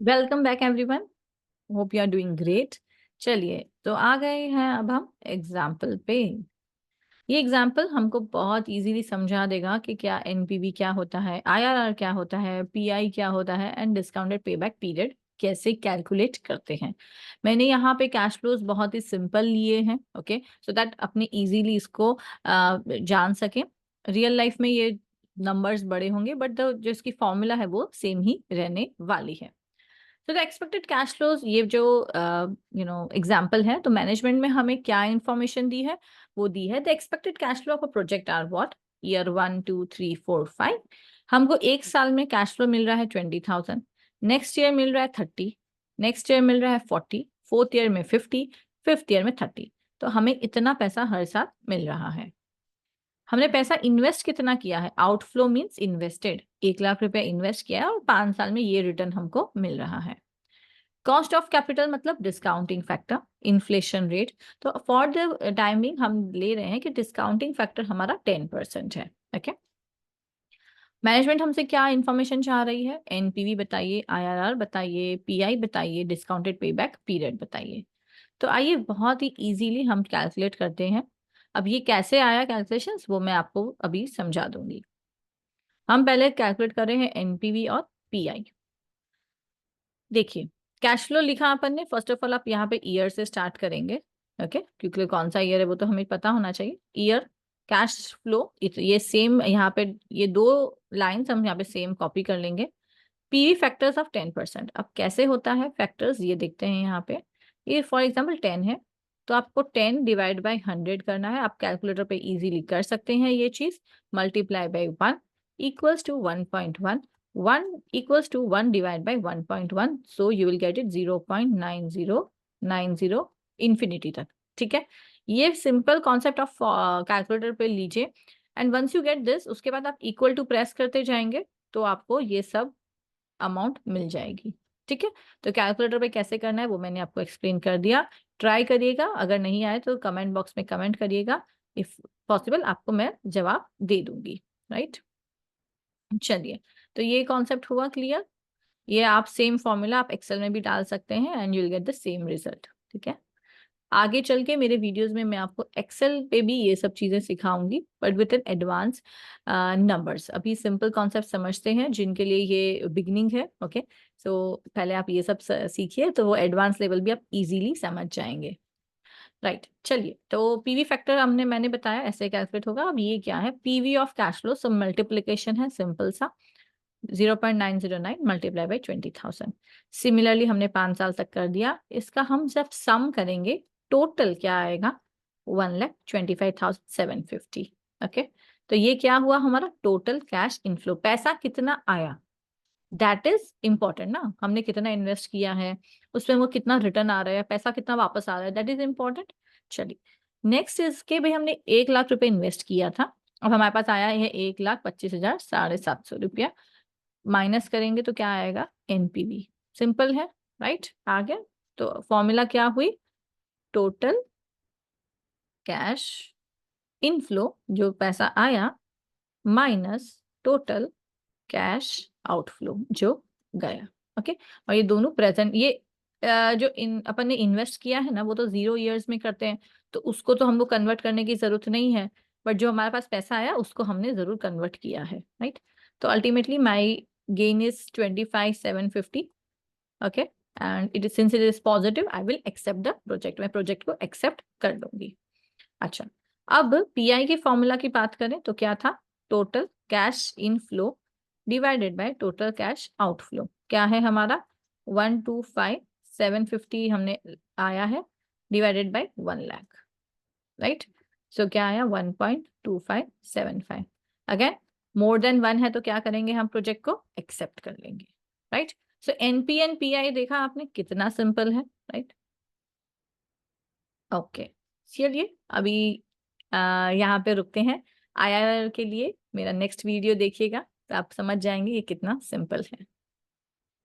Welcome back everyone. Hope you are doing great. चलिए तो आ गए हैं अब हम एग्जाम्पल पे। ये एग्जाम्पल हमको बहुत इजीली समझा देगा कि क्या एनपीवी क्या होता है, आईआरआर क्या होता है, पीआई क्या होता है एंड डिस्काउंटेड पेबैक पीरियड कैसे कैलकुलेट करते हैं। मैंने यहाँ पे कैश फ्लोज बहुत ही सिंपल लिए हैं, ओके, सो दैट अपने इजीली इसको जान सकें। रियल लाइफ में ये नंबर्स बड़े होंगे बट जो इसकी फॉर्मूला है वो सेम ही रहने वाली है। तो द एक्सपेक्टेड कैश फ्लोज, ये जो एग्जांपल है, तो मैनेजमेंट में हमें क्या इंफॉर्मेशन दी है, वो दी है the expected cash flow of a project or what, year 1 2 3 4 5। हमको एक साल में कैश फ्लो मिल रहा है 20,000, नेक्स्ट ईयर मिल रहा है 30, नेक्स्ट ईयर मिल रहा है 40, फोर्थ ईयर में 50, फिफ्थ ईयर में 30। तो हमें इतना पैसा हर साल मिल रहा है। हमने पैसा इन्वेस्ट कितना किया है, आउटफ्लो मीन्स इन्वेस्टेड, 1 लाख रुपया इन्वेस्ट किया है और 5 साल में ये रिटर्न हमको मिल रहा है। कॉस्ट ऑफ कैपिटल मतलब डिस्काउंटिंग फैक्टर, इन्फ्लेशन रेट। तो फॉर द टाइमिंग हम ले रहे हैं कि डिस्काउंटिंग फैक्टर हमारा 10% है। ओके, मैनेजमेंट हमसे क्या इन्फॉर्मेशन चाह रही है, एनपीवी बताइए, आईआरआर बताइए, पीआई बताइए, डिस्काउंटेड पेबैक पीरियड बताइए। तो आइए बहुत ही इजीली हम कैलकुलेट करते हैं। अब ये कैसे आया कैलकुलेशंस, वो मैं आपको अभी समझा दूंगी। हम पहले कैलकुलेट कर रहे हैं एनपीवी और पीआई। देखिए, कैश फ्लो लिखा अपन ने, फर्स्ट ऑफ ऑल आप यहाँ पे ईयर से स्टार्ट करेंगे, ओके, क्योंकि कौन सा ईयर है वो तो हमें पता होना चाहिए। ईयर, कैश फ्लो, ये सेम यहाँ पे, ये दो लाइंस हम यहाँ पे सेम कॉपी कर लेंगे। PV factors of 10%। अब कैसे होता है फैक्टर्स, ये देखते हैं यहाँ पे। ये फॉर एग्जाम्पल 10 है, तो आपको 10 डिवाइड बाई 100 करना है। आप कैलकुलेटर पे इजीली कर सकते हैं ये चीज। Multiply by 1 equals to 1.1, 1 equals to 1 divided by 1.1, so you will get it 0.9090 infinity तक। ठीक है, ये सिंपल कॉन्सेप्ट ऑफ कैलकुलेटर पे लीजिए and once you get this, उसके बाद आप इक्वल टू प्रेस करते जाएंगे तो आपको ये सब अमाउंट मिल जाएगी। ठीक है, तो कैलकुलेटर पे कैसे करना है वो मैंने आपको एक्सप्लेन कर दिया। ट्राई करिएगा, अगर नहीं आए तो कमेंट बॉक्स में कमेंट करिएगा, इफ पॉसिबल आपको मैं जवाब दे दूंगी। राइट, चलिए, तो ये कॉन्सेप्ट हुआ क्लियर। ये आप सेम फॉर्मूला आप एक्सेल में भी डाल सकते हैं and you will get the same result. ठीक है, आगे चल के मेरे वीडियोस में मैं आपको एक्सेल पे भी ये सब चीजें सिखाऊंगी but with an advance numbers. अभी सिंपल कॉन्सेप्ट समझते हैं जिनके लिए ये बिगिनिंग है। ओके, सो पहले आप ये सब सीखिए तो वो एडवांस लेवल भी आप इजीली समझ जाएंगे। राइट, चलिए, तो पीवी फैक्टर मैंने बताया ऐसे कैलकुलेट होगा। अब ये क्या है, PV of cash flow, so multiplication है सिंपल सा, 0.909 मल्टीप्लाई बाई 20,000। सिमिलरली हमने 5 साल तक कर दिया। इसका हम जब सम करेंगे टोटल क्या आएगा, 1,25,750। ओके, तो ये क्या हुआ हमारा टोटल कैश इनफ्लो, पैसा कितना आया, दैट इज इम्पोर्टेंट ना। हमने कितना इन्वेस्ट किया है, उसमें वो कितना रिटर्न आ रहा है, पैसा कितना वापस आ रहा है, दैट इज इम्पोर्टेंट। चलिए, नेक्स्ट इसके भाई हमने 1 लाख रुपए इन्वेस्ट किया था, अब हमारे पास आया है 1,25,750 रुपया। माइनस करेंगे तो क्या आएगा, एनपीवी। सिंपल है, राइट, आ गया। तो फॉर्मूला क्या हुई, टोटल कैश इनफ्लो, जो पैसा आया, माइनस टोटल कैश आउटफ्लो जो गया। ओके, और ये दोनों प्रेजेंट, ये जो अपन ने इन्वेस्ट किया है ना वो तो 0 ईयर्स में करते हैं, तो उसको तो हमको कन्वर्ट करने की जरूरत नहीं है, बट जो हमारे पास पैसा आया उसको हमने जरूर कन्वर्ट किया है। राइट, तो ultimately my gain is 25,750। Okay, and it is, since it is positive, I will accept the project, मैं प्रोजेक्ट को एक्सेप्ट कर लूंगी। अच्छा, अब पीआई की फॉर्मूला की बात करें तो क्या था, total cash inflow divided by total cash outflow. क्या है हमारा, 125,750 हमने आया है, डिवाइडेड बाय 1 लाख। राइट, सो क्या आया, 1.2575। अगेन मोर देन 1 है तो क्या करेंगे, हम प्रोजेक्ट को एक्सेप्ट कर लेंगे। राइट, सो एनपीएन पीआई देखा आपने कितना सिंपल है। राइट, ओके, चलिए अभी यहाँ पे रुकते हैं। आईआरआर के लिए मेरा नेक्स्ट वीडियो देखिएगा तो आप समझ जाएंगे ये कितना सिंपल है।